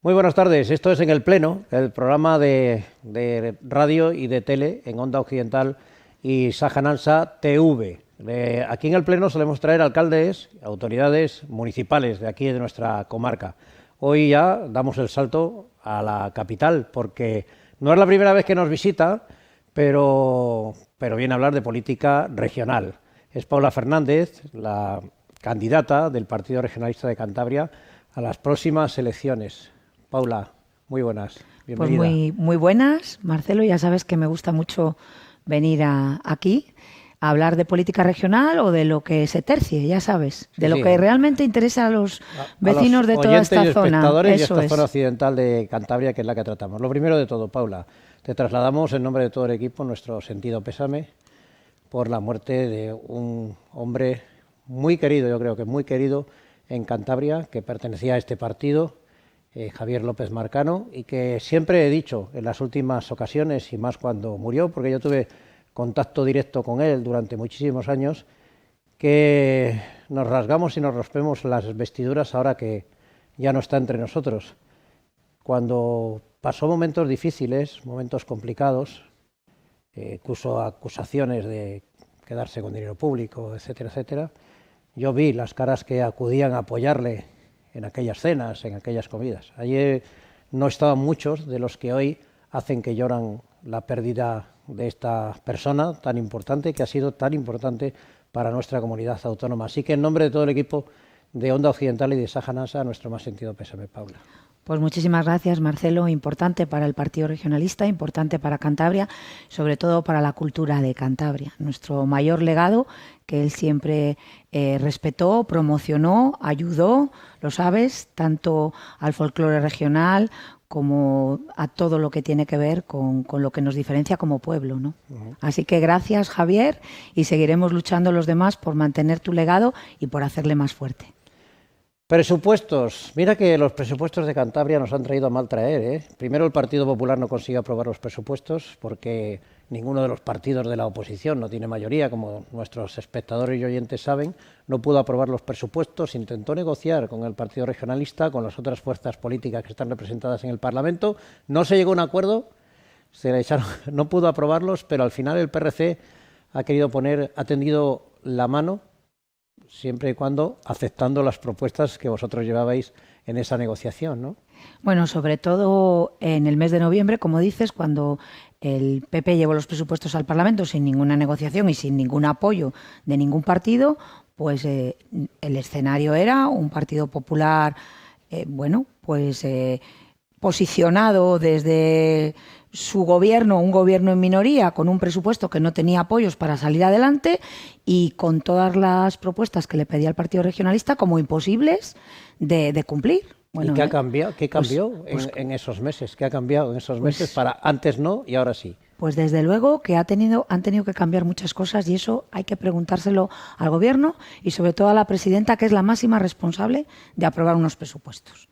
Muy buenas tardes, esto es En el Pleno, el programa de radio y de tele en Onda Occidental y Saja Nansa TV. Aquí en el Pleno solemos traer alcaldes, autoridades municipales de aquí de nuestra comarca. Hoy ya damos el salto a la capital, porque no es la primera vez que nos visita, pero viene a hablar de política regional. Es Paula Fernández, la candidata del Partido Regionalista de Cantabria a las próximas elecciones. Paula, muy buenas, bienvenida. Pues muy buenas, Marcelo, ya sabes que me gusta mucho venir aquí a hablar de política regional o de lo que se tercie, ya sabes, de lo que realmente interesa a los vecinos de toda esta zona. Espectadores y esta zona occidental de Cantabria, que es la que tratamos. Lo primero de todo, Paula, te trasladamos en nombre de todo el equipo nuestro sentido pésame por la muerte de un hombre muy querido, yo creo que muy querido en Cantabria, que pertenecía a este partido, Javier López Marcano, y que siempre he dicho en las últimas ocasiones, y más cuando murió, porque yo tuve contacto directo con él durante muchísimos años, que nos rasgamos y nos rompemos las vestiduras ahora que ya no está entre nosotros. Cuando pasó momentos difíciles, momentos complicados, puso acusaciones de quedarse con dinero público, etcétera, etcétera, yo vi las caras que acudían a apoyarle en aquellas cenas, en aquellas comidas. Allí no estaban muchos de los que hoy hacen que lloran la pérdida de esta persona tan importante, que ha sido tan importante para nuestra comunidad autónoma. Así que en nombre de todo el equipo de Onda Occidental y de Saja Nansa, nuestro más sentido pésame, Paula. Pues muchísimas gracias, Marcelo. Importante para el Partido Regionalista, importante para Cantabria, sobre todo para la cultura de Cantabria. Nuestro mayor legado, que él siempre respetó, promocionó, ayudó, lo sabes, tanto al folclore regional como a todo lo que tiene que ver con lo que nos diferencia como pueblo, ¿no? Así que gracias, Javier, y seguiremos luchando los demás por mantener tu legado y por hacerle más fuerte. Presupuestos. Mira que los presupuestos de Cantabria nos han traído a mal traer, ¿eh? Primero, el Partido Popular no consiguió aprobar los presupuestos porque ninguno de los partidos de la oposición no tiene mayoría, como nuestros espectadores y oyentes saben, no pudo aprobar los presupuestos, intentó negociar con el Partido Regionalista, con las otras fuerzas políticas que están representadas en el Parlamento, no se llegó a un acuerdo, no pudo aprobarlos, pero al final el PRC ha tendido la mano, siempre y cuando aceptando las propuestas que vosotros llevabais en esa negociación, ¿no? Bueno, sobre todo en el mes de noviembre, como dices, cuando el PP llevó los presupuestos al Parlamento sin ninguna negociación y sin ningún apoyo de ningún partido, pues el escenario era un Partido Popular, posicionado desde su gobierno, un gobierno en minoría, con un presupuesto que no tenía apoyos para salir adelante y con todas las propuestas que le pedía el Partido Regionalista como imposibles de cumplir. Bueno, ¿y qué ha cambiado? ¿Qué cambió en esos meses? ¿Qué ha cambiado en esos meses para antes no y ahora sí? Pues desde luego que han tenido que cambiar muchas cosas y eso hay que preguntárselo al gobierno y sobre todo a la presidenta, que es la máxima responsable de aprobar unos presupuestos.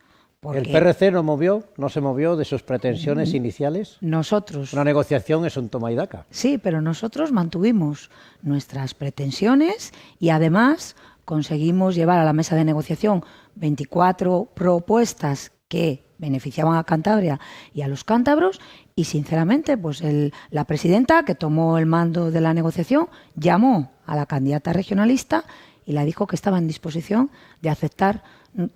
¿El PRC no se movió de sus pretensiones iniciales? Nosotros. Una negociación es un toma y daca. Sí, pero nosotros mantuvimos nuestras pretensiones y además conseguimos llevar a la mesa de negociación 24 propuestas que beneficiaban a Cantabria y a los cántabros y sinceramente pues la presidenta, que tomó el mando de la negociación, llamó a la candidata regionalista y le dijo que estaba en disposición de aceptar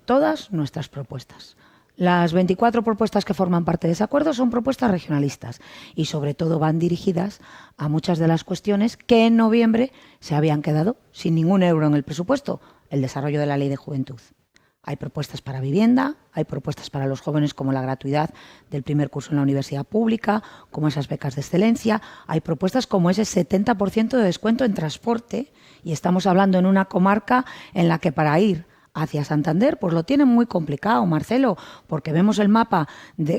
todas nuestras propuestas. Las 24 propuestas que forman parte de ese acuerdo son propuestas regionalistas y sobre todo van dirigidas a muchas de las cuestiones que en noviembre se habían quedado sin ningún euro en el presupuesto. El desarrollo de la Ley de Juventud. Hay propuestas para vivienda, hay propuestas para los jóvenes como la gratuidad del primer curso en la universidad pública, como esas becas de excelencia, hay propuestas como ese 70% de descuento en transporte y estamos hablando en una comarca en la que para ir hacia Santander pues lo tienen muy complicado, Marcelo, porque vemos el mapa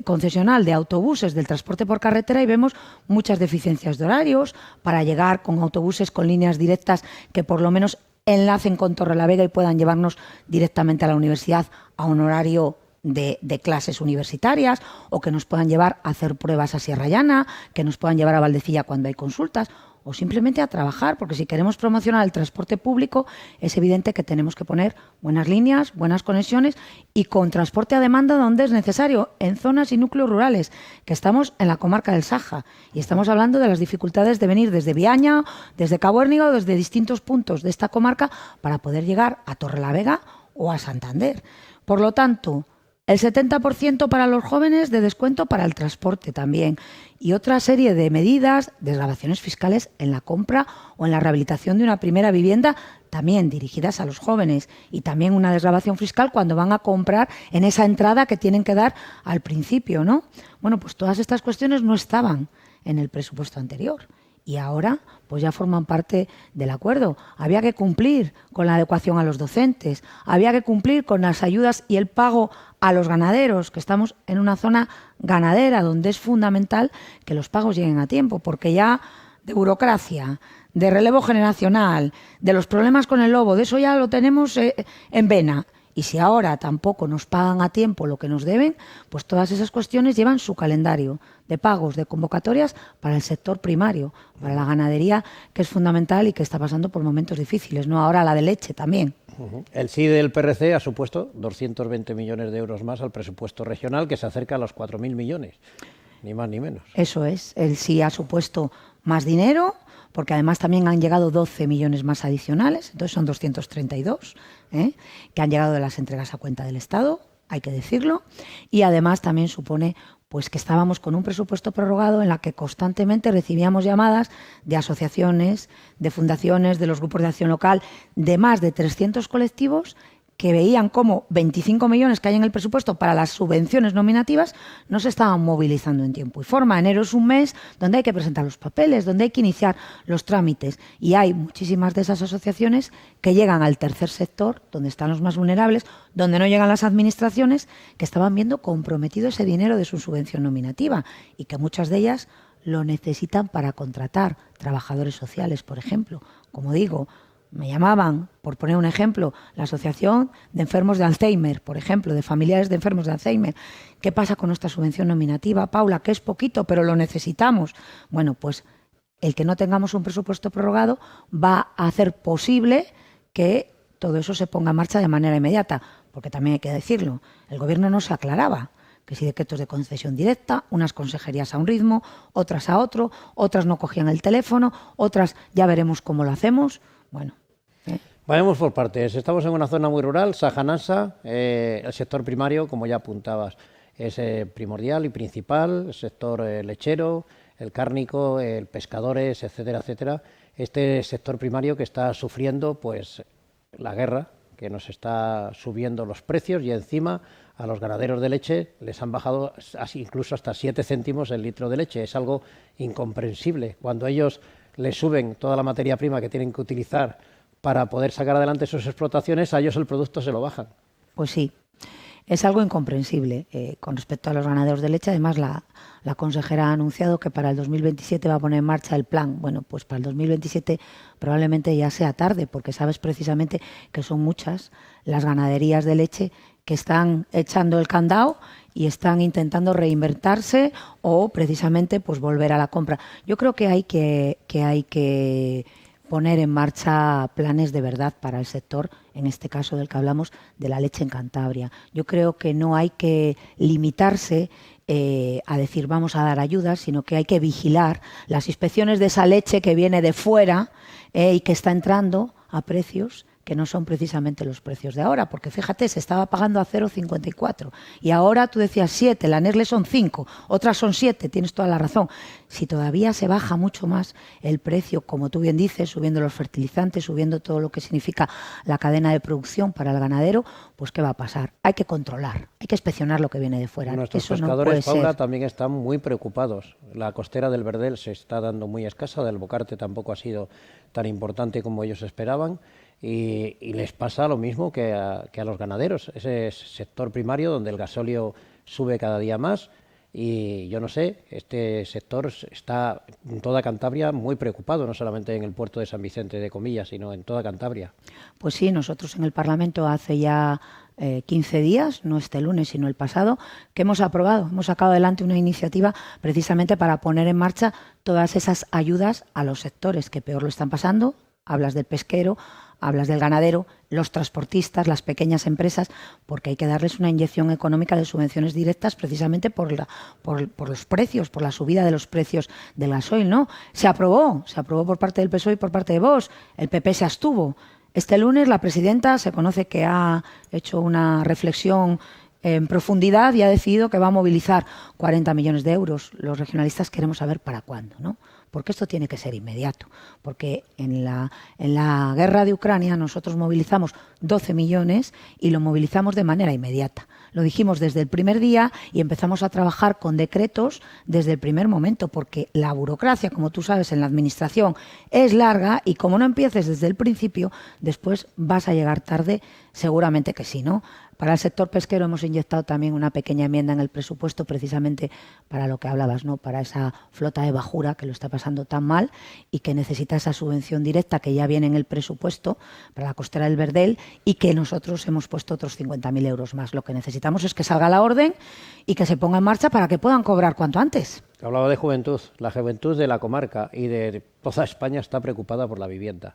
concesional de autobuses del transporte por carretera y vemos muchas deficiencias de horarios para llegar con autobuses con líneas directas que por lo menos enlacen con Torrelavega y puedan llevarnos directamente a la universidad a un horario de clases universitarias o que nos puedan llevar a hacer pruebas a Sierra Llana, que nos puedan llevar a Valdecilla cuando hay consultas o simplemente a trabajar, porque si queremos promocionar el transporte público es evidente que tenemos que poner buenas líneas, buenas conexiones y con transporte a demanda donde es necesario, en zonas y núcleos rurales, que estamos en la comarca del Saja y estamos hablando de las dificultades de venir desde Viaña, desde Cabo Hérniga o desde distintos puntos de esta comarca para poder llegar a Torrelavega o a Santander. Por lo tanto, el 70% para los jóvenes de descuento para el transporte también. Y otra serie de medidas, desgravaciones fiscales en la compra o en la rehabilitación de una primera vivienda, también dirigidas a los jóvenes. Y también una desgravación fiscal cuando van a comprar en esa entrada que tienen que dar al principio, ¿no? Bueno, pues todas estas cuestiones no estaban en el presupuesto anterior. Y ahora pues ya forman parte del acuerdo. Había que cumplir con la adecuación a los docentes, había que cumplir con las ayudas y el pago a los ganaderos, que estamos en una zona ganadera donde es fundamental que los pagos lleguen a tiempo, porque ya de burocracia, de relevo generacional, de los problemas con el lobo, de eso ya lo tenemos en vena. Y si ahora tampoco nos pagan a tiempo lo que nos deben, pues todas esas cuestiones llevan su calendario de pagos, de convocatorias para el sector primario, para la ganadería, que es fundamental y que está pasando por momentos difíciles, ¿no? Ahora la de leche también. El sí del PRC ha supuesto 220 millones de euros más al presupuesto regional, que se acerca a los 4.000 millones, ni más ni menos. Eso es, el sí ha supuesto más dinero, porque además también han llegado 12 millones más adicionales, entonces son 232, que han llegado de las entregas a cuenta del Estado, hay que decirlo, y además también supone pues que estábamos con un presupuesto prorrogado en la que constantemente recibíamos llamadas de asociaciones, de fundaciones, de los grupos de acción local, de más de 300 colectivos que veían cómo 25 millones que hay en el presupuesto para las subvenciones nominativas no se estaban movilizando en tiempo y forma. Enero es un mes donde hay que presentar los papeles, donde hay que iniciar los trámites y hay muchísimas de esas asociaciones que llegan al tercer sector, donde están los más vulnerables, donde no llegan las administraciones, que estaban viendo comprometido ese dinero de su subvención nominativa y que muchas de ellas lo necesitan para contratar trabajadores sociales, por ejemplo. Como digo, me llamaban, por poner un ejemplo, la Asociación de Enfermos de Alzheimer, por ejemplo, de familiares de enfermos de Alzheimer. ¿Qué pasa con nuestra subvención nominativa, Paula? Que es poquito, pero lo necesitamos. Bueno, pues el que no tengamos un presupuesto prorrogado va a hacer posible que todo eso se ponga en marcha de manera inmediata, porque también hay que decirlo, el Gobierno no se aclaraba que si decretos de concesión directa, unas consejerías a un ritmo, otras a otro, otras no cogían el teléfono, otras ya veremos cómo lo hacemos. Bueno. Vayamos por partes. Estamos en una zona muy rural, Sajanasa, el sector primario, como ya apuntabas, es primordial y principal, el sector lechero, el cárnico, el pescadores, etcétera, etcétera. Este sector primario que está sufriendo pues la guerra, que nos está subiendo los precios y encima a los ganaderos de leche les han bajado incluso hasta 7 céntimos el litro de leche. Es algo incomprensible. Cuando ellos les suben toda la materia prima que tienen que utilizar para poder sacar adelante sus explotaciones, a ellos el producto se lo bajan. Pues sí, es algo incomprensible. Con respecto a los ganaderos de leche, además la consejera ha anunciado que para el 2027 va a poner en marcha el plan. Bueno, pues para el 2027 probablemente ya sea tarde, porque sabes precisamente que son muchas las ganaderías de leche que están echando el candado y están intentando reinvertirse o precisamente pues volver a la compra. Yo creo que hay que poner en marcha planes de verdad para el sector, en este caso del que hablamos, de la leche en Cantabria. Yo creo que no hay que limitarse a decir vamos a dar ayudas, sino que hay que vigilar las inspecciones de esa leche que viene de fuera y que está entrando a precios que no son precisamente los precios de ahora, porque fíjate, se estaba pagando a 0,54 y ahora tú decías 7, la Nestlé son 5, otras son 7, tienes toda la razón. Si todavía se baja mucho más el precio, como tú bien dices, subiendo los fertilizantes, subiendo todo lo que significa la cadena de producción para el ganadero, pues ¿qué va a pasar? Hay que controlar, hay que inspeccionar lo que viene de fuera. Nuestros Eso pescadores, no puede Paula, ser. también están muy preocupados. La costera del Verdel se está dando muy escasa, del Bocarte tampoco ha sido tan importante como ellos esperaban. Y les pasa lo mismo que a los ganaderos, ese sector primario donde el gasóleo sube cada día más y yo no sé, este sector está en toda Cantabria muy preocupado, no solamente en el puerto de San Vicente de Comillas, sino en toda Cantabria. Pues sí, nosotros en el Parlamento hace ya 15 días, no este lunes sino el pasado, que hemos aprobado, hemos sacado adelante una iniciativa precisamente para poner en marcha todas esas ayudas a los sectores que peor lo están pasando. Hablas del pesquero, hablas del ganadero, los transportistas, las pequeñas empresas, porque hay que darles una inyección económica de subvenciones directas precisamente por los precios, por la subida de los precios del gasoil, ¿no? Se aprobó por parte del PSOE y por parte de Vox, el PP se abstuvo. Este lunes la presidenta se conoce que ha hecho una reflexión en profundidad y ha decidido que va a movilizar 40 millones de euros. Los regionalistas queremos saber para cuándo, ¿no? Porque esto tiene que ser inmediato. Porque en la guerra de Ucrania nosotros movilizamos 12 millones y lo movilizamos de manera inmediata. Lo dijimos desde el primer día y empezamos a trabajar con decretos desde el primer momento, porque la burocracia, como tú sabes, en la administración es larga y como no empieces desde el principio, después vas a llegar tarde, seguramente que sí, ¿no? Para el sector pesquero hemos inyectado también una pequeña enmienda en el presupuesto precisamente para lo que hablabas, ¿no? Para esa flota de bajura que lo está pasando tan mal y que necesita esa subvención directa que ya viene en el presupuesto para la costera del Verdel y que nosotros hemos puesto otros 50.000 euros más. Lo que necesitamos es que salga la orden y que se ponga en marcha para que puedan cobrar cuanto antes. Hablaba de juventud. La juventud de la comarca y de toda España está preocupada por la vivienda.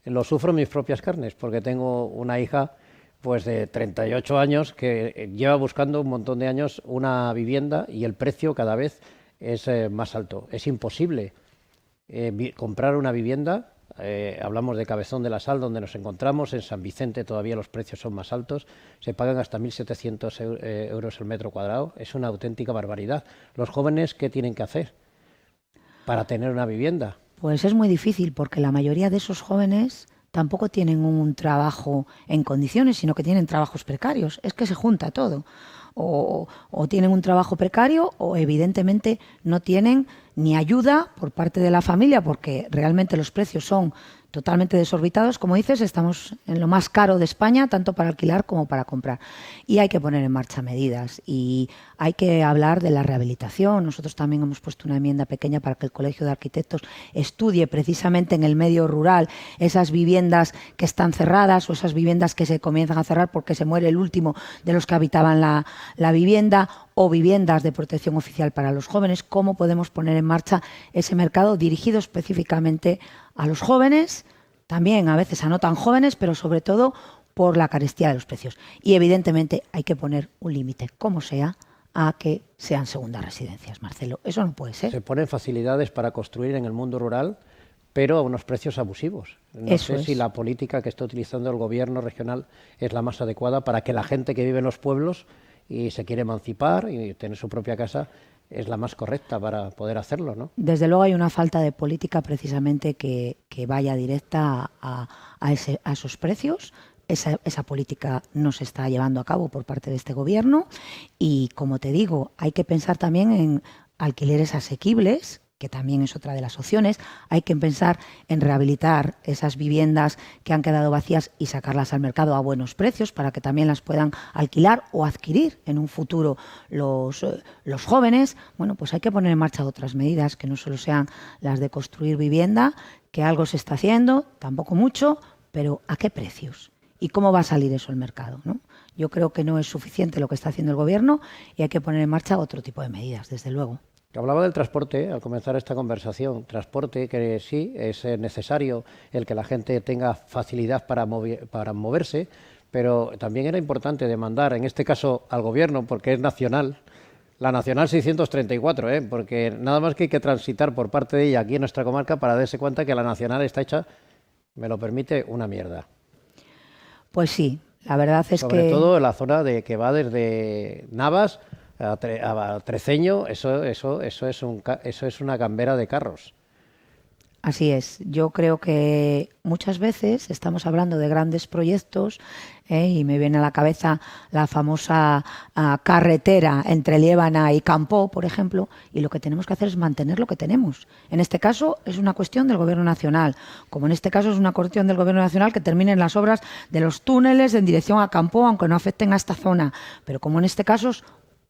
Lo sufro en mis propias carnes porque tengo una hija pues de 38 años que lleva buscando un montón de años una vivienda y el precio cada vez es más alto. Es imposible comprar una vivienda. Hablamos de Cabezón de la Sal, donde nos encontramos. En San Vicente todavía los precios son más altos. Se pagan hasta 1.700 euros el metro cuadrado. Es una auténtica barbaridad. Los jóvenes, ¿qué tienen que hacer para tener una vivienda? Pues es muy difícil porque la mayoría de esos jóvenes tampoco tienen un trabajo en condiciones, sino que tienen trabajos precarios. Es que se junta todo. O tienen un trabajo precario o evidentemente no tienen ni ayuda por parte de la familia porque realmente los precios son totalmente desorbitados. Como dices, estamos en lo más caro de España, tanto para alquilar como para comprar. Y hay que poner en marcha medidas y hay que hablar de la rehabilitación. Nosotros también hemos puesto una enmienda pequeña para que el Colegio de Arquitectos estudie precisamente en el medio rural esas viviendas que están cerradas o esas viviendas que se comienzan a cerrar porque se muere el último de los que habitaban la vivienda, o viviendas de protección oficial para los jóvenes. ¿Cómo podemos poner en marcha ese mercado dirigido específicamente a los jóvenes, también a veces a no tan jóvenes, pero sobre todo por la carestía de los precios? Y evidentemente hay que poner un límite, como sea, a que sean segundas residencias, Marcelo. Eso no puede ser. Se ponen facilidades para construir en el mundo rural, pero a unos precios abusivos. No sé si la política que está utilizando el gobierno regional es la más adecuada para que la gente que vive en los pueblos y se quiere emancipar y tener su propia casa es la más correcta para poder hacerlo, ¿no? Desde luego hay una falta de política precisamente que vaya directa a esos precios. Esa política no se está llevando a cabo por parte de este gobierno y, como te digo, hay que pensar también en alquileres asequibles, que también es otra de las opciones. Hay que pensar en rehabilitar esas viviendas que han quedado vacías y sacarlas al mercado a buenos precios para que también las puedan alquilar o adquirir en un futuro los jóvenes. Bueno, pues hay que poner en marcha otras medidas que no solo sean las de construir vivienda, que algo se está haciendo, tampoco mucho, pero ¿a qué precios? ¿Y cómo va a salir eso al mercado, ¿no? Yo creo que no es suficiente lo que está haciendo el gobierno y hay que poner en marcha otro tipo de medidas, desde luego. Hablaba del transporte al comenzar esta conversación. Transporte que sí, es necesario el que la gente tenga facilidad para moverse, pero también era importante demandar, en este caso al gobierno, porque es nacional, la Nacional 634, porque nada más que hay que transitar por parte de ella aquí en nuestra comarca para darse cuenta que la Nacional está hecha, me lo permite, una mierda. Pues sí, la verdad es Sobre todo en la zona que va desde Navas a Treceño, eso es una gambera de carros. Así es. Yo creo que muchas veces estamos hablando de grandes proyectos y me viene a la cabeza la famosa carretera entre Liébana y Campoo, por ejemplo, y lo que tenemos que hacer es mantener lo que tenemos. En este caso es una cuestión del Gobierno Nacional, como en este caso es una cuestión del Gobierno Nacional que terminen las obras de los túneles en dirección a Campoo, aunque no afecten a esta zona, pero como en este caso es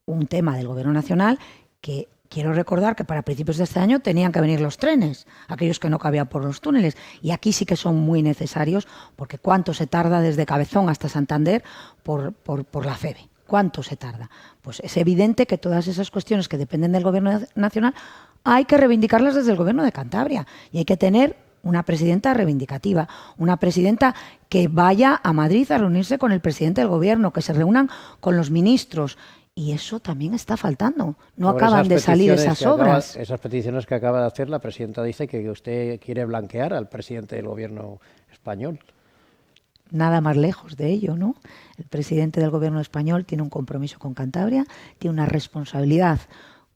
un tema del Gobierno Nacional que quiero recordar que para principios de este año tenían que venir los trenes, aquellos que no cabían por los túneles, y aquí sí que son muy necesarios, porque ¿cuánto se tarda desde Cabezón hasta Santander por la FEVE? ¿Cuánto se tarda? Pues es evidente que todas esas cuestiones que dependen del Gobierno nacional hay que reivindicarlas desde el Gobierno de Cantabria, y hay que tener una presidenta reivindicativa, una presidenta que vaya a Madrid a reunirse con el presidente del Gobierno, que se reúnan con los ministros. Y eso también está faltando. No acaban de salir esas obras. Esas peticiones que acaba de hacer la presidenta dice que usted quiere blanquear al presidente del Gobierno español. Nada más lejos de ello, ¿no? El presidente del Gobierno español tiene un compromiso con Cantabria, tiene una responsabilidad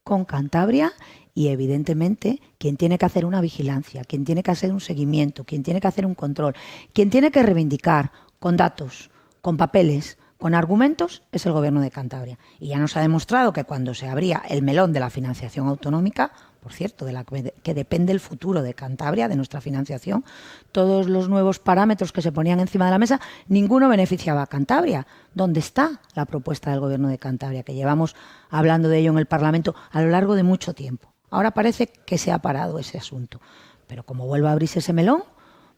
con Cantabria y, evidentemente, quien tiene que hacer una vigilancia, quien tiene que hacer un seguimiento, quien tiene que hacer un control, quien tiene que reivindicar con datos, con papeles, con argumentos, es el Gobierno de Cantabria. Y ya nos ha demostrado que cuando se abría el melón de la financiación autonómica, por cierto, de la que depende el futuro de Cantabria, de nuestra financiación, todos los nuevos parámetros que se ponían encima de la mesa, ninguno beneficiaba a Cantabria. ¿Dónde está la propuesta del Gobierno de Cantabria? Que llevamos hablando de ello en el Parlamento a lo largo de mucho tiempo. Ahora parece que se ha parado ese asunto. Pero como vuelve a abrirse ese melón,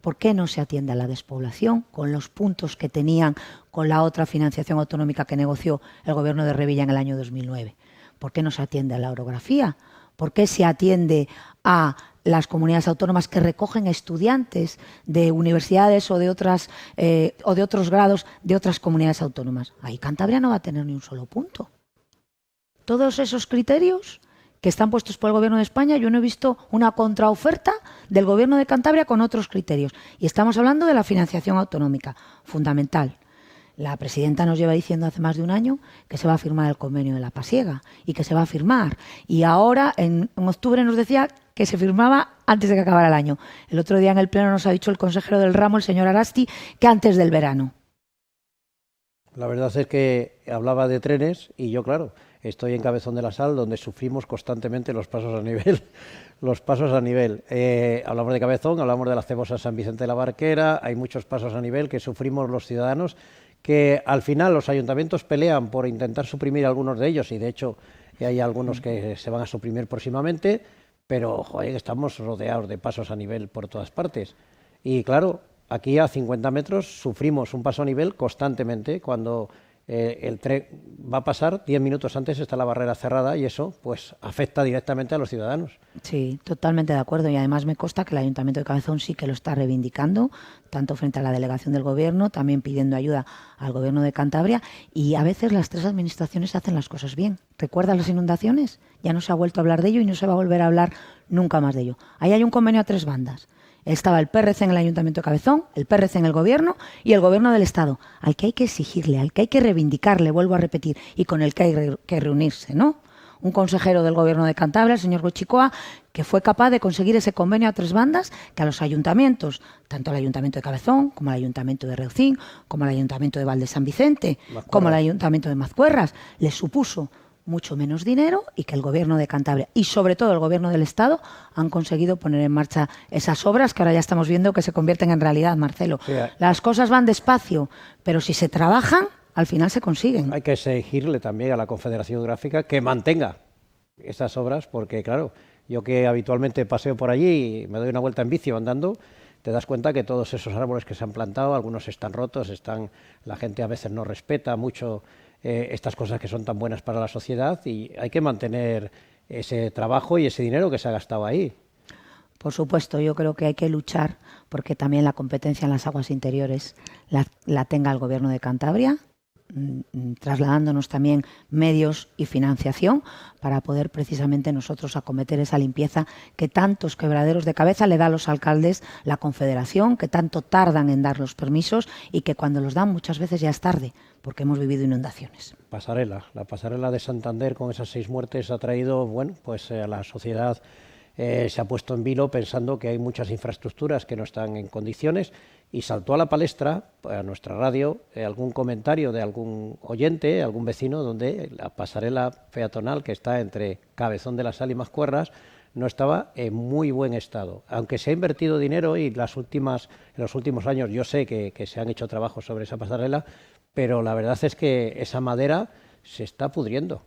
¿por qué no se atiende a la despoblación con los puntos que tenían con la otra financiación autonómica que negoció el Gobierno de Revilla en el año 2009? ¿Por qué no se atiende a la orografía? ¿Por qué se atiende a las comunidades autónomas que recogen estudiantes de universidades o de otros grados de otras comunidades autónomas? Ahí Cantabria no va a tener ni un solo punto. Todos esos criterios que están puestos por el Gobierno de España, yo no he visto una contraoferta del Gobierno de Cantabria con otros criterios. Y estamos hablando de la financiación autonómica, fundamental. La presidenta nos lleva diciendo hace más de un año que se va a firmar el convenio de la Pasiega y que se va a firmar. Y ahora, en octubre, nos decía que se firmaba antes de que acabara el año. El otro día en el Pleno nos ha dicho el consejero del ramo, el señor Arasti, que antes del verano. La verdad es que hablaba de trenes y yo, claro, estoy en Cabezón de la Sal, donde sufrimos constantemente los pasos a nivel. Hablamos de Cabezón, hablamos de la Cebosa San Vicente de la Barquera, hay muchos pasos a nivel que sufrimos los ciudadanos, que al final los ayuntamientos pelean por intentar suprimir algunos de ellos, y de hecho hay algunos que se van a suprimir próximamente, pero joder, estamos rodeados de pasos a nivel por todas partes. Y claro, aquí a 50 metros sufrimos un paso a nivel constantemente. Cuando el tren va a pasar, 10 minutos antes está la barrera cerrada, y eso pues afecta directamente a los ciudadanos. Sí, totalmente de acuerdo, y además me consta que el Ayuntamiento de Cabezón sí que lo está reivindicando, tanto frente a la delegación del Gobierno, también pidiendo ayuda al Gobierno de Cantabria, y a veces las tres administraciones hacen las cosas bien. ¿Recuerdas las inundaciones? Ya no se ha vuelto a hablar de ello y no se va a volver a hablar nunca más de ello. Ahí hay un convenio a tres bandas. Estaba el PRC en el Ayuntamiento de Cabezón, el PRC en el Gobierno y el Gobierno del Estado, al que hay que exigirle, al que hay que reivindicarle, vuelvo a repetir, y con el que hay que reunirse, ¿no? Un consejero del Gobierno de Cantabria, el señor Goichicoa, que fue capaz de conseguir ese convenio a tres bandas que a los ayuntamientos, tanto el Ayuntamiento de Cabezón, como el Ayuntamiento de Reucín, como el Ayuntamiento de Valde San Vicente, como el Ayuntamiento de Mazcuerras, les supuso mucho menos dinero, y que el Gobierno de Cantabria y sobre todo el Gobierno del Estado han conseguido poner en marcha esas obras que ahora ya estamos viendo que se convierten en realidad, Marcelo. Sí, las cosas van despacio, pero si se trabajan, al final se consiguen. Hay que exigirle también a la Confederación Hidrográfica que mantenga esas obras, porque claro, yo que habitualmente paseo por allí y me doy una vuelta en bici o andando, te das cuenta que todos esos árboles que se han plantado, algunos están rotos, la gente a veces no respeta mucho estas cosas que son tan buenas para la sociedad, y hay que mantener ese trabajo y ese dinero que se ha gastado ahí. Por supuesto, yo creo que hay que luchar porque también la competencia en las aguas interiores la tenga el Gobierno de Cantabria, trasladándonos también medios y financiación para poder precisamente nosotros acometer esa limpieza que tantos quebraderos de cabeza le da a los alcaldes la Confederación, que tanto tardan en dar los permisos y que cuando los dan muchas veces ya es tarde, porque hemos vivido inundaciones. La pasarela de Santander con esas 6 muertes ha traído, bueno, pues a la sociedad se ha puesto en vilo pensando que hay muchas infraestructuras que no están en condiciones, y saltó a la palestra, a nuestra radio, algún comentario de algún oyente, algún vecino, donde la pasarela peatonal que está entre Cabezón de la Sal y Mazcuerras no estaba en muy buen estado. Aunque se ha invertido dinero y en los últimos años yo sé que se han hecho trabajos sobre esa pasarela, pero la verdad es que esa madera se está pudriendo.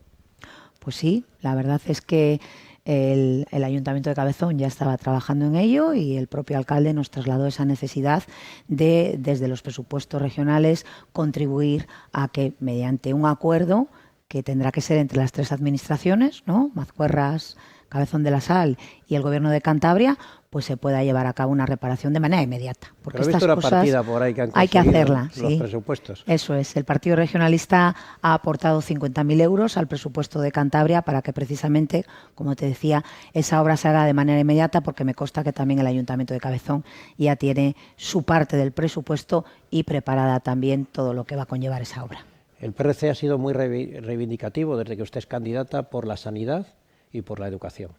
Pues sí, la verdad es que el Ayuntamiento de Cabezón ya estaba trabajando en ello y el propio alcalde nos trasladó esa necesidad de, desde los presupuestos regionales, contribuir a que mediante un acuerdo que tendrá que ser entre las tres administraciones, ¿no? Mazcuerras, Cabezón de la Sal y el Gobierno de Cantabria, pues se pueda llevar a cabo una reparación de manera inmediata. Porque Pero he visto estas una cosas partida por ahí que han hay que conseguido hacerla, los sí. presupuestos. Eso es. El Partido Regionalista ha aportado 50.000 euros al presupuesto de Cantabria para que precisamente, como te decía, esa obra se haga de manera inmediata, porque me consta que también el Ayuntamiento de Cabezón ya tiene su parte del presupuesto y preparada también todo lo que va a conllevar esa obra. El PRC ha sido muy reivindicativo desde que usted es candidata por la sanidad y por la educación.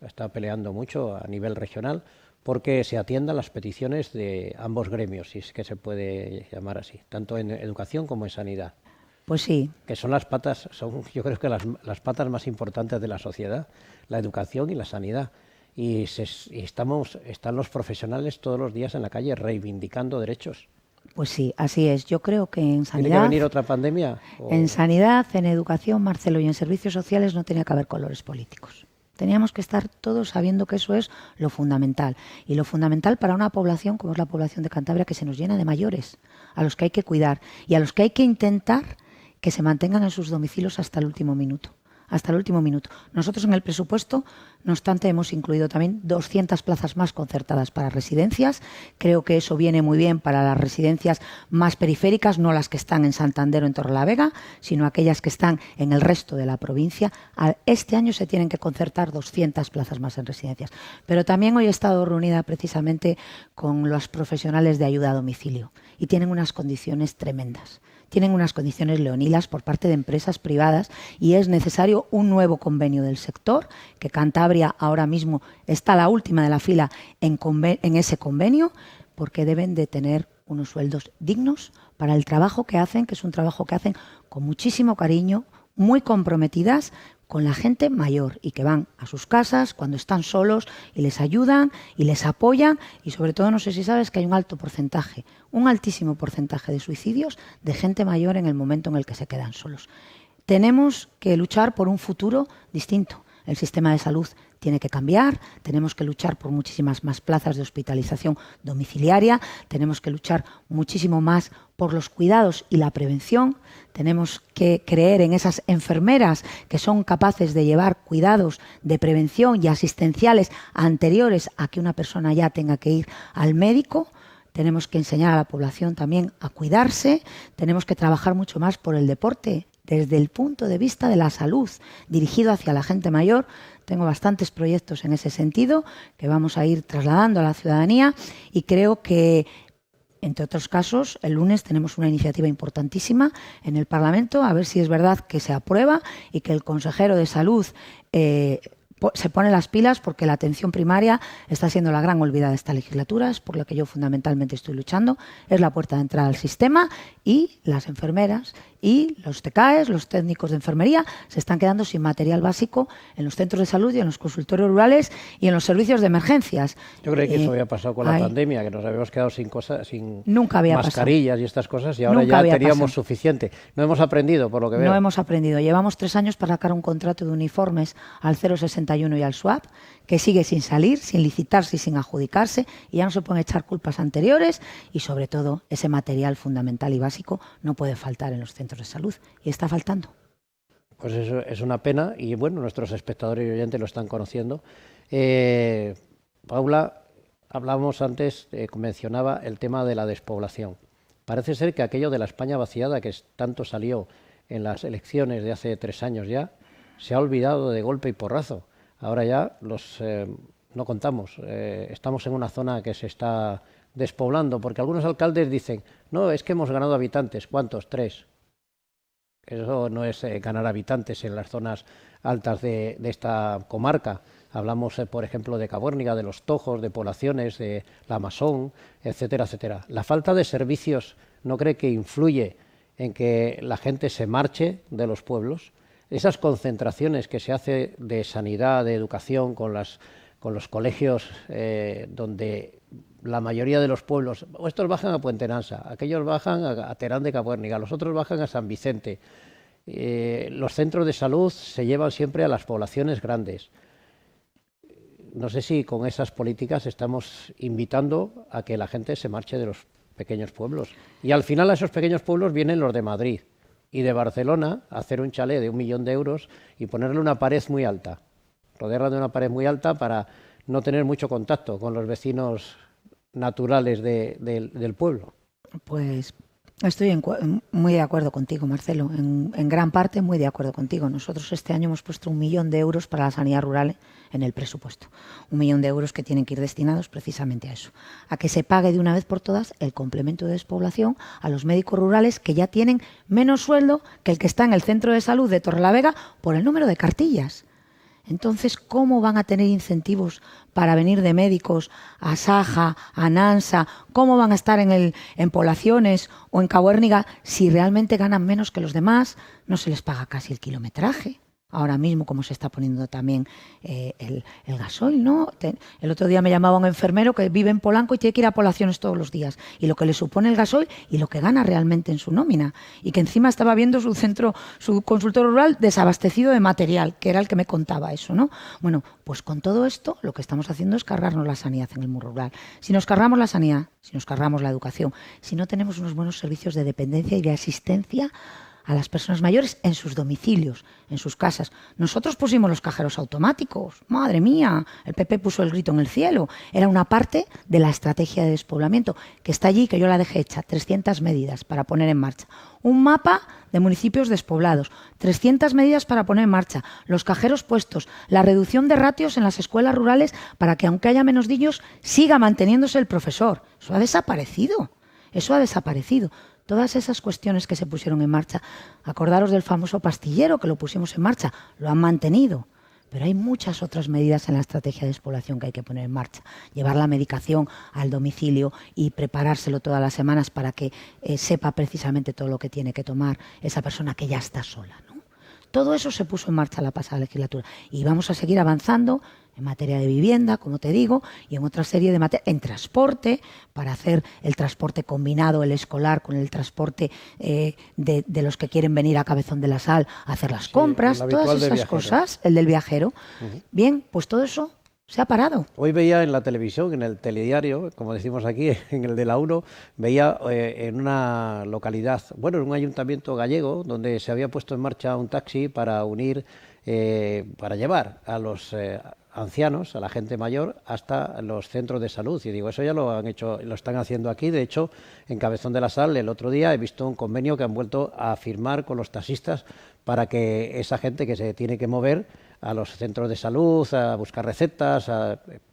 Está peleando mucho a nivel regional porque se atiendan las peticiones de ambos gremios, si es que se puede llamar así, tanto en educación como en sanidad. Pues sí. Que son las patas, yo creo que las patas más importantes de la sociedad, la educación y la sanidad. Y están los profesionales todos los días en la calle reivindicando derechos. Pues sí, así es. Yo creo que en sanidad... ¿Tiene que venir otra pandemia? En sanidad, en educación, Marcelo, y en servicios sociales no tenía que haber colores políticos. Teníamos que estar todos sabiendo que eso es lo fundamental. Y lo fundamental para una población como es la población de Cantabria, que se nos llena de mayores, a los que hay que cuidar y a los que hay que intentar que se mantengan en sus domicilios hasta el último minuto. Hasta el último minuto. Nosotros en el presupuesto, no obstante, hemos incluido también 200 plazas más concertadas para residencias. Creo que eso viene muy bien para las residencias más periféricas, no las que están en Santander o en Torrelavega, sino aquellas que están en el resto de la provincia. Este año se tienen que concertar 200 plazas más en residencias. Pero también hoy he estado reunida precisamente con los profesionales de ayuda a domicilio y tienen unas condiciones tremendas. Tienen unas condiciones leonilas por parte de empresas privadas y es necesario un nuevo convenio del sector, que Cantabria ahora mismo está a la última de la fila en ese convenio, porque deben de tener unos sueldos dignos para el trabajo que hacen, que es un trabajo que hacen con muchísimo cariño, muy comprometidas con la gente mayor y que van a sus casas cuando están solos y les ayudan y les apoyan y sobre todo, no sé si sabes que hay un alto porcentaje, un altísimo porcentaje de suicidios de gente mayor en el momento en el que se quedan solos. Tenemos que luchar por un futuro distinto. El sistema de salud tiene que cambiar, tenemos que luchar por muchísimas más plazas de hospitalización domiciliaria, tenemos que luchar muchísimo más por los cuidados y la prevención, tenemos que creer en esas enfermeras que son capaces de llevar cuidados de prevención y asistenciales anteriores a que una persona ya tenga que ir al médico. Tenemos que enseñar a la población también a cuidarse, tenemos que trabajar mucho más por el deporte desde el punto de vista de la salud, dirigido hacia la gente mayor. Tengo bastantes proyectos en ese sentido que vamos a ir trasladando a la ciudadanía y creo que, entre otros casos, el lunes tenemos una iniciativa importantísima en el Parlamento, a ver si es verdad que se aprueba y que el consejero de Salud se pone las pilas, porque la atención primaria está siendo la gran olvidada de esta legislatura, es por lo que yo fundamentalmente estoy luchando, es la puerta de entrada al sistema y las enfermeras y los TCAES, los técnicos de enfermería, se están quedando sin material básico en los centros de salud y en los consultorios rurales y en los servicios de emergencias. Yo creo que eso había pasado con la pandemia, que nos habíamos quedado sin cosas, sin nunca había mascarillas pasado. Y estas cosas, y ahora Nunca ya teníamos pasado. suficiente. No hemos aprendido, por lo que veo. No hemos aprendido. Llevamos 3 años para sacar un contrato de uniformes al 061 y al SWAP, que sigue sin salir, sin licitarse y sin adjudicarse, y ya no se pueden echar culpas anteriores, y sobre todo ese material fundamental y básico no puede faltar en los centros de salud, y está faltando. Pues eso es una pena, y bueno, nuestros espectadores y oyentes lo están conociendo. Paula, hablábamos antes, mencionaba el tema de la despoblación. Parece ser que aquello de la España vaciada, que tanto salió en las elecciones de hace 3 años ya, se ha olvidado de golpe y porrazo. Ahora ya no contamos, estamos en una zona que se está despoblando, porque algunos alcaldes dicen, no, es que hemos ganado habitantes. ¿Cuántos? 3. Eso no es ganar habitantes en las zonas altas de esta comarca. Hablamos, por ejemplo, de Cabuérniga, de Los Tojos, de poblaciones, de la Masón, etcétera, etcétera. La falta de servicios, ¿no cree que influye en que la gente se marche de los pueblos? Esas concentraciones que se hace de sanidad, de educación, con los colegios donde la mayoría de los pueblos, estos bajan a Puente Nansa, aquellos bajan a Terán de Cabuérniga, los otros bajan a San Vicente. los centros de salud se llevan siempre a las poblaciones grandes. No sé si con esas políticas estamos invitando a que la gente se marche de los pequeños pueblos. Y al final a esos pequeños pueblos vienen los de Madrid y de Barcelona a hacer un chalet de 1 millón de euros y ponerle una pared muy alta, rodearla de una pared muy alta para no tener mucho contacto con los vecinos naturales del pueblo. Pues estoy muy de acuerdo contigo, Marcelo. En gran parte muy de acuerdo contigo. Nosotros este año hemos puesto 1 millón de euros para la sanidad rural en el presupuesto. 1 millón de euros que tienen que ir destinados precisamente a eso. A que se pague de una vez por todas el complemento de despoblación a los médicos rurales que ya tienen menos sueldo que el que está en el centro de salud de Torrelavega por el número de cartillas. Entonces, ¿cómo van a tener incentivos para venir de médicos a Saja, a Nansa? ¿Cómo van a estar en poblaciones o en Cabuérniga si realmente ganan menos que los demás? No se les paga casi el kilometraje. Ahora mismo, como se está poniendo también el gasoil, ¿no? El otro día me llamaba un enfermero que vive en Polanco y tiene que ir a poblaciones todos los días. Y lo que le supone el gasoil y lo que gana realmente en su nómina. Y que encima estaba viendo su consultorio rural desabastecido de material, que era el que me contaba eso, ¿no? Bueno, pues con todo esto lo que estamos haciendo es cargarnos la sanidad en el mundo rural. Si nos cargamos la sanidad, si nos cargamos la educación, si no tenemos unos buenos servicios de dependencia y de asistencia a las personas mayores en sus domicilios, en sus casas. Nosotros pusimos los cajeros automáticos. Madre mía, el PP puso el grito en el cielo. Era una parte de la estrategia de despoblamiento que está allí, que yo la dejé hecha, 300 medidas para poner en marcha. Un mapa de municipios despoblados, 300 medidas para poner en marcha, los cajeros puestos, la reducción de ratios en las escuelas rurales para que, aunque haya menos niños, siga manteniéndose el profesor. Eso ha desaparecido. Eso ha desaparecido. Todas esas cuestiones que se pusieron en marcha, acordaros del famoso pastillero que lo pusimos en marcha, lo han mantenido. Pero hay muchas otras medidas en la estrategia de despoblación que hay que poner en marcha. Llevar la medicación al domicilio y preparárselo todas las semanas para que sepa precisamente todo lo que tiene que tomar esa persona que ya está sola, ¿no? Todo eso se puso en marcha la pasada legislatura y vamos a seguir avanzando en materia de vivienda, como te digo, y en otra serie de materias, en transporte, para hacer el transporte combinado, el escolar, con el transporte de los que quieren venir a Cabezón de la Sal a hacer las compras, todas esas cosas, el del viajero. Bien, pues todo eso se ha parado. Hoy veía en la televisión, en el telediario, como decimos aquí, en el de la 1, veía en una localidad, bueno, en un ayuntamiento gallego, donde se había puesto en marcha un taxi para unir, para llevar a los ancianos, a la gente mayor, hasta los centros de salud. Y digo, eso ya lo han hecho, lo están haciendo aquí. De hecho, en Cabezón de la Sal, el otro día he visto un convenio que han vuelto a firmar con los taxistas para que esa gente que se tiene que mover a los centros de salud, a buscar recetas,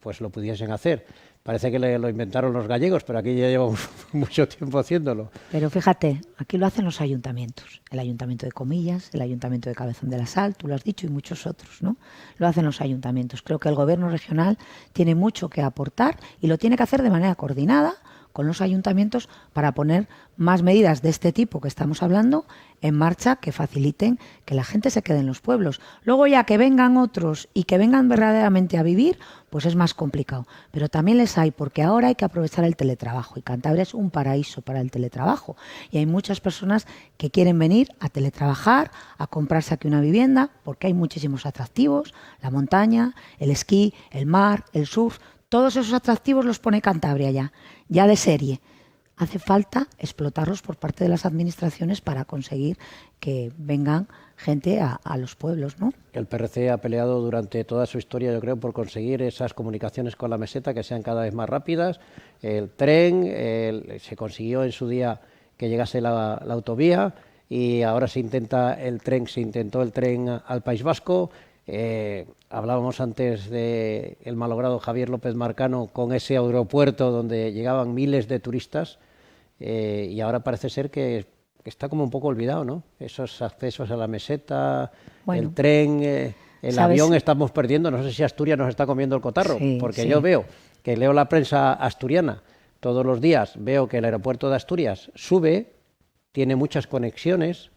pues lo pudiesen hacer. Parece que lo inventaron los gallegos, pero aquí ya llevamos mucho tiempo haciéndolo. Pero fíjate, aquí lo hacen los ayuntamientos. El Ayuntamiento de Comillas, el Ayuntamiento de Cabezón de la Sal, tú lo has dicho, y muchos otros, ¿no? Lo hacen los ayuntamientos. Creo que el Gobierno regional tiene mucho que aportar y lo tiene que hacer de manera coordinada con los ayuntamientos para poner más medidas de este tipo que estamos hablando en marcha que faciliten que la gente se quede en los pueblos. Luego ya que vengan otros y que vengan verdaderamente a vivir, pues es más complicado. Pero también les hay, porque ahora hay que aprovechar el teletrabajo y Cantabria es un paraíso para el teletrabajo. Y hay muchas personas que quieren venir a teletrabajar, a comprarse aquí una vivienda, porque hay muchísimos atractivos, la montaña, el esquí, el mar, el surf. Todos esos atractivos los pone Cantabria ya de serie. Hace falta explotarlos por parte de las administraciones para conseguir que vengan gente a los pueblos, ¿no? El PRC ha peleado durante toda su historia, yo creo, por conseguir esas comunicaciones con la meseta que sean cada vez más rápidas. El tren, se consiguió en su día que llegase la autovía y ahora se intentó el tren al País Vasco. Hablábamos antes del malogrado Javier López Marcano con ese aeropuerto donde llegaban miles de turistas y ahora parece ser que está como un poco olvidado, ¿no? Esos accesos a la meseta, bueno, el tren, el avión estamos perdiendo. No sé si Asturias nos está comiendo el cotarro, sí, porque sí. Yo veo que leo la prensa asturiana todos los días, veo que el aeropuerto de Asturias sube, tiene muchas conexiones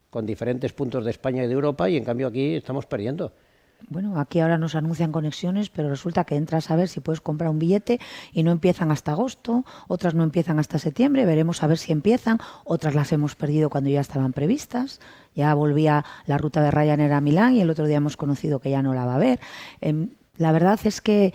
con diferentes puntos de España y de Europa y en cambio aquí estamos perdiendo. Bueno, aquí ahora nos anuncian conexiones, pero resulta que entras a ver si puedes comprar un billete y no empiezan hasta agosto, otras no empiezan hasta septiembre, veremos a ver si empiezan, otras las hemos perdido cuando ya estaban previstas. Ya volvía la ruta de Ryanair a Milán y el otro día hemos conocido que ya no la va a haber. La verdad es que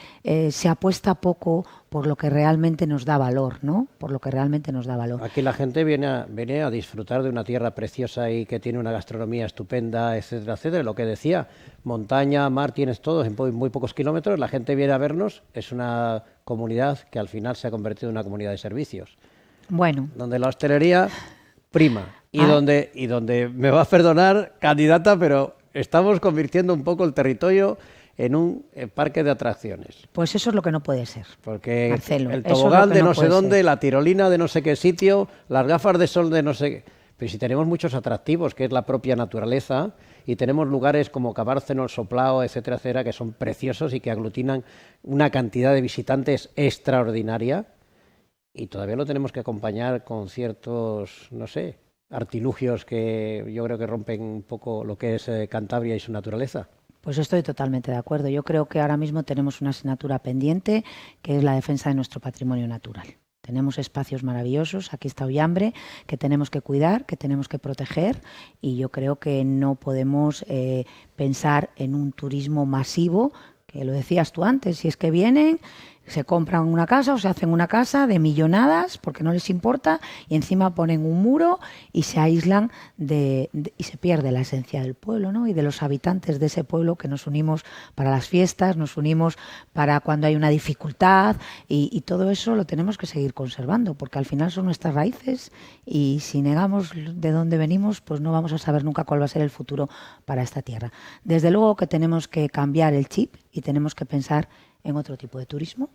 se apuesta poco por lo que realmente nos da valor, ¿no? Por lo que realmente nos da valor. Aquí la gente viene a disfrutar de una tierra preciosa y que tiene una gastronomía estupenda, etcétera, etcétera. Lo que decía, montaña, mar, tienes todo en muy pocos kilómetros. La gente viene a vernos. Es una comunidad que al final se ha convertido en una comunidad de servicios. Bueno. Donde la hostelería prima. Y donde me va a perdonar, candidata, pero estamos convirtiendo un poco el territorio en un parque de atracciones. Pues eso es lo que no puede ser, porque Marcelo, el tobogán de no sé dónde, ser. La tirolina de no sé qué sitio, las gafas de sol de no sé qué. Pero si tenemos muchos atractivos, que es la propia naturaleza, y tenemos lugares como Cabárceno, El Soplao, etcétera, etcétera, que son preciosos y que aglutinan una cantidad de visitantes extraordinaria, y todavía lo tenemos que acompañar con ciertos, no sé, artilugios que yo creo que rompen un poco lo que es Cantabria y su naturaleza. Pues estoy totalmente de acuerdo. Yo creo que ahora mismo tenemos una asignatura pendiente, que es la defensa de nuestro patrimonio natural. Tenemos espacios maravillosos, aquí está Ullambre, que tenemos que cuidar, que tenemos que proteger, y yo creo que no podemos pensar en un turismo masivo, que lo decías tú antes, si es que vienen, se compran una casa o se hacen una casa de millonadas porque no les importa y encima ponen un muro y se aíslan y se pierde la esencia del pueblo, ¿no? Y de los habitantes de ese pueblo, que nos unimos para las fiestas, nos unimos para cuando hay una dificultad, y todo eso lo tenemos que seguir conservando porque al final son nuestras raíces, y si negamos de dónde venimos, pues no vamos a saber nunca cuál va a ser el futuro para esta tierra. Desde luego que tenemos que cambiar el chip y tenemos que pensar en otro tipo de turismo,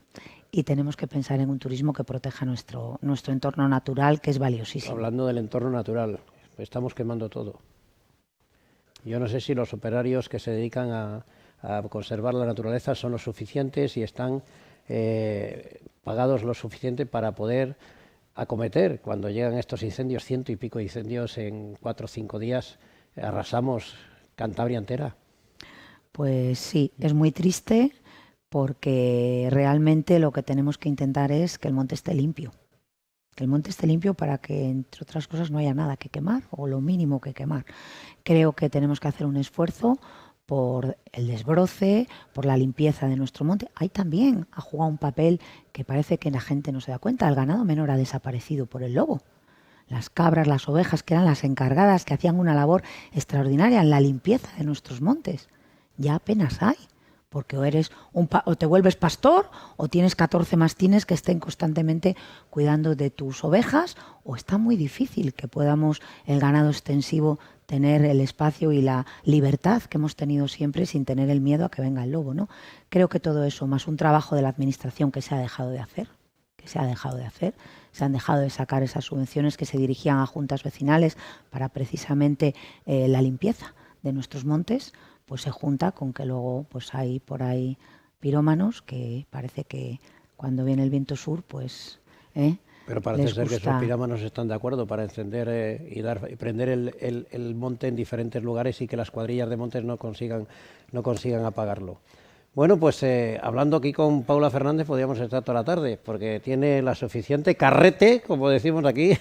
y tenemos que pensar en un turismo que proteja nuestro entorno natural, que es valiosísimo. Hablando del entorno natural, estamos quemando todo. Yo no sé si los operarios que se dedican a conservar la naturaleza son los suficientes y están pagados lo suficiente para poder acometer cuando llegan estos incendios, 100 y pico incendios en 4 o 5 días, arrasamos Cantabria entera. Pues sí, es muy triste, porque realmente lo que tenemos que intentar es que el monte esté limpio. Que el monte esté limpio para que, entre otras cosas, no haya nada que quemar, o lo mínimo que quemar. Creo que tenemos que hacer un esfuerzo por el desbroce, por la limpieza de nuestro monte. Ahí también ha jugado un papel que parece que la gente no se da cuenta. El ganado menor ha desaparecido por el lobo. Las cabras, las ovejas, que eran las encargadas, que hacían una labor extraordinaria en la limpieza de nuestros montes, ya apenas hay. Porque o te vuelves pastor o tienes 14 mastines que estén constantemente cuidando de tus ovejas, o está muy difícil que podamos, el ganado extensivo, tener el espacio y la libertad que hemos tenido siempre sin tener el miedo a que venga el lobo, ¿no? Creo que todo eso, más un trabajo de la administración que se ha dejado de hacer, se han dejado de sacar esas subvenciones que se dirigían a juntas vecinales para precisamente la limpieza de nuestros montes, pues se junta con que luego pues hay por ahí pirómanos que parece que cuando viene el viento sur, pues pero parece ser que esos pirómanos están de acuerdo para encender y prender el monte en diferentes lugares y que las cuadrillas de montes no consigan apagarlo. Bueno, pues hablando aquí con Paula Fernández podríamos estar toda la tarde, porque tiene la suficiente carrete, como decimos aquí,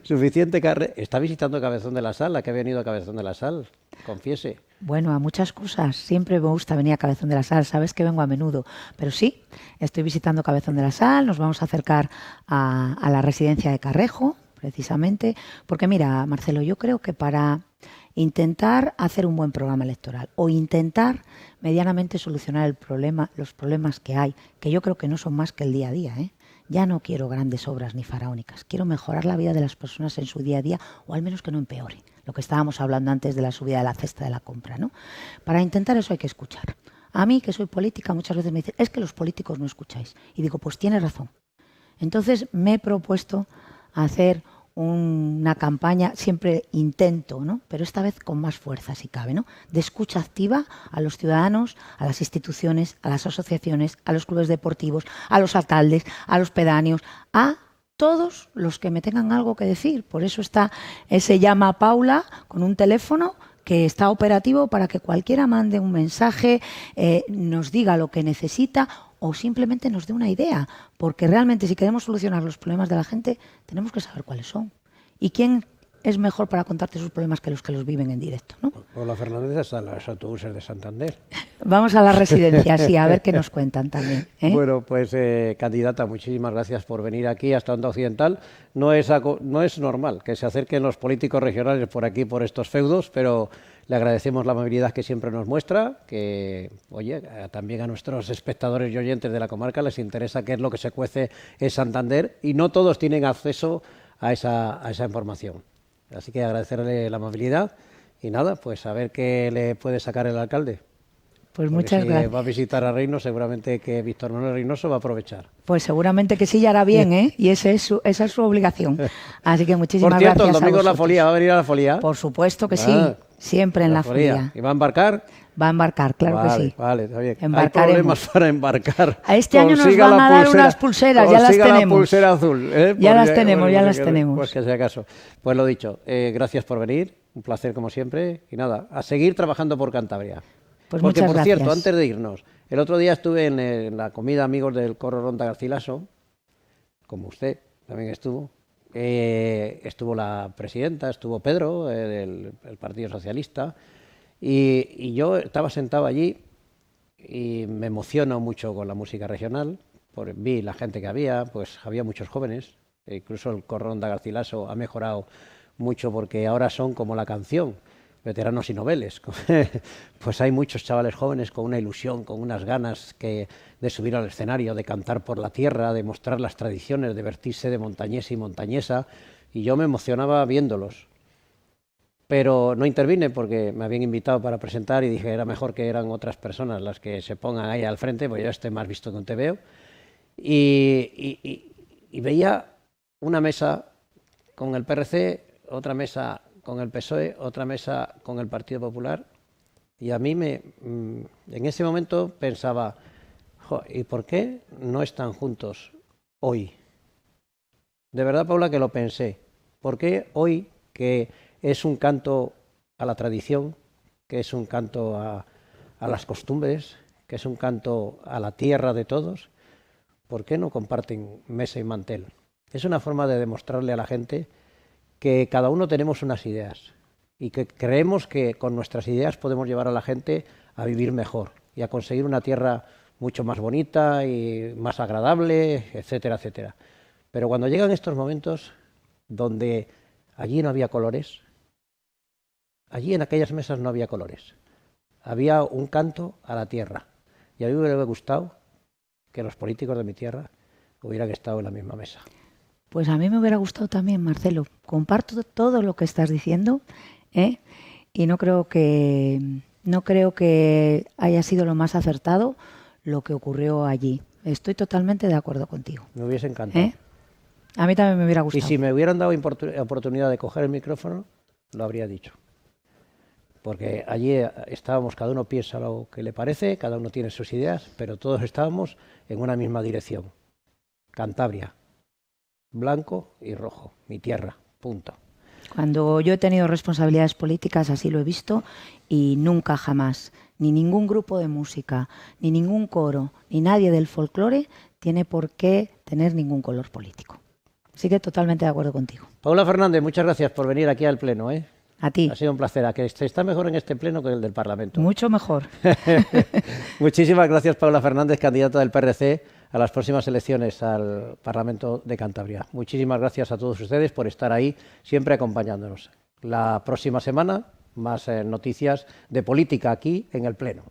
suficiente carrete. Está visitando Cabezón de la Sal, la que ha venido a Cabezón de la Sal, confiese. Bueno, a muchas cosas. Siempre me gusta venir a Cabezón de la Sal, sabes que vengo a menudo. Pero sí, estoy visitando Cabezón de la Sal, nos vamos a acercar a la residencia de Carrejo, precisamente. Porque mira, Marcelo, yo creo que para intentar hacer un buen programa electoral o intentar medianamente solucionar los problemas que hay, que yo creo que no son más que el día a día, Ya no quiero grandes obras ni faraónicas, quiero mejorar la vida de las personas en su día a día, o al menos que no empeore. Lo que estábamos hablando antes de la subida de la cesta de la compra, ¿no? Para intentar eso hay que escuchar. A mí, que soy política, muchas veces me dicen, es que los políticos no escucháis. Y digo, pues tienes razón. Entonces me he propuesto hacer una campaña, siempre intento, ¿no? Pero esta vez con más fuerza si cabe, ¿no? De escucha activa a los ciudadanos, a las instituciones, a las asociaciones, a los clubes deportivos, a los alcaldes, a los pedáneos, a todos los que me tengan algo que decir. Por eso está ese llama a Paula con un teléfono que está operativo para que cualquiera mande un mensaje, nos diga lo que necesita o simplemente nos dé una idea, porque realmente si queremos solucionar los problemas de la gente, tenemos que saber cuáles son. ¿Y quién es mejor para contarte sus problemas que los viven en directo, ¿no? Paula Fernández está en los autobuses de Santander. Vamos a la residencia, sí, a ver qué nos cuentan también. Bueno, pues candidata, muchísimas gracias por venir aquí hasta Onda Occidental. No es normal que se acerquen los políticos regionales por aquí, por estos feudos, pero le agradecemos la amabilidad que siempre nos muestra, que, oye, también a nuestros espectadores y oyentes de la comarca les interesa qué es lo que se cuece en Santander y no todos tienen acceso a esa información. Así que agradecerle la amabilidad y nada, pues a ver qué le puede sacar el alcalde. Pues Porque muchas gracias. Si va a visitar a Reino, seguramente que Víctor Manuel Reynoso va a aprovechar. Pues seguramente que sí, y hará bien, ¿eh? Y esa es su obligación. Así que muchísimas gracias. Por cierto, el domingo a es la folía, ¿va a venir a la folía? Por supuesto que sí, siempre en la folía. ¿Y va a embarcar? Va a embarcar, claro que sí. Vale, está bien. Embarcaremos. Hay problemas para embarcar. A este año nos van a dar unas pulseras, ya las tenemos. La pulsera azul. Ya las tenemos. Pues que sea caso. Pues lo dicho, gracias por venir, un placer como siempre. Y nada, a seguir trabajando por Cantabria. Pues porque, muchas por cierto, gracias. antes de irnos, el otro día estuve en la comida Amigos del Corro Ronda Garcilaso, como usted también estuvo. Estuvo la presidenta, estuvo Pedro, del Partido Socialista, y yo estaba sentado allí y me emociono mucho con la música regional, vi la gente que había, pues había muchos jóvenes, incluso el Corro Ronda Garcilaso ha mejorado mucho porque ahora son como la canción, veteranos y noveles. Pues hay muchos chavales jóvenes con una ilusión, con unas ganas de subir al escenario, de cantar por la tierra, de mostrar las tradiciones, de vestirse de montañés y montañesa, y yo me emocionaba viéndolos. Pero no intervine porque me habían invitado para presentar y dije era mejor que eran otras personas las que se pongan ahí al frente, porque yo estoy más visto que un tebeo. Y veía una mesa con el PRC, otra mesa con el PSOE, otra mesa con el Partido Popular, y a mí en ese momento pensaba, ¿y por qué no están juntos hoy? De verdad, Paula, que lo pensé. ¿Por qué hoy, que es un canto a la tradición, que es un canto a las costumbres, que es un canto a la tierra de todos, por qué no comparten mesa y mantel? Es una forma de demostrarle a la gente que cada uno tenemos unas ideas y que creemos que con nuestras ideas podemos llevar a la gente a vivir mejor y a conseguir una tierra mucho más bonita y más agradable, etcétera, etcétera. Pero cuando llegan estos momentos donde allí no había colores, allí en aquellas mesas no había colores, había un canto a la tierra, y a mí me hubiera gustado que los políticos de mi tierra hubieran estado en la misma mesa. Pues a mí me hubiera gustado también, Marcelo. Comparto todo lo que estás diciendo, y no creo que haya sido lo más acertado lo que ocurrió allí. Estoy totalmente de acuerdo contigo. Me hubiese encantado. A mí también me hubiera gustado. Y si me hubieran dado oportunidad de coger el micrófono, lo habría dicho. Porque allí estábamos, cada uno piensa lo que le parece, cada uno tiene sus ideas, pero todos estábamos en una misma dirección. Cantabria. Blanco y rojo, mi tierra, punto. Cuando yo he tenido responsabilidades políticas así lo he visto y nunca jamás, ni ningún grupo de música, ni ningún coro, ni nadie del folclore tiene por qué tener ningún color político. Así que totalmente de acuerdo contigo. Paula Fernández, muchas gracias por venir aquí al Pleno. A ti. Ha sido un placer. A que está mejor en este Pleno que el del Parlamento. Mucho mejor. Muchísimas gracias, Paula Fernández, candidata del PRC a las próximas elecciones al Parlamento de Cantabria. Muchísimas gracias a todos ustedes por estar ahí, siempre acompañándonos. La próxima semana, más noticias de política aquí en el Pleno.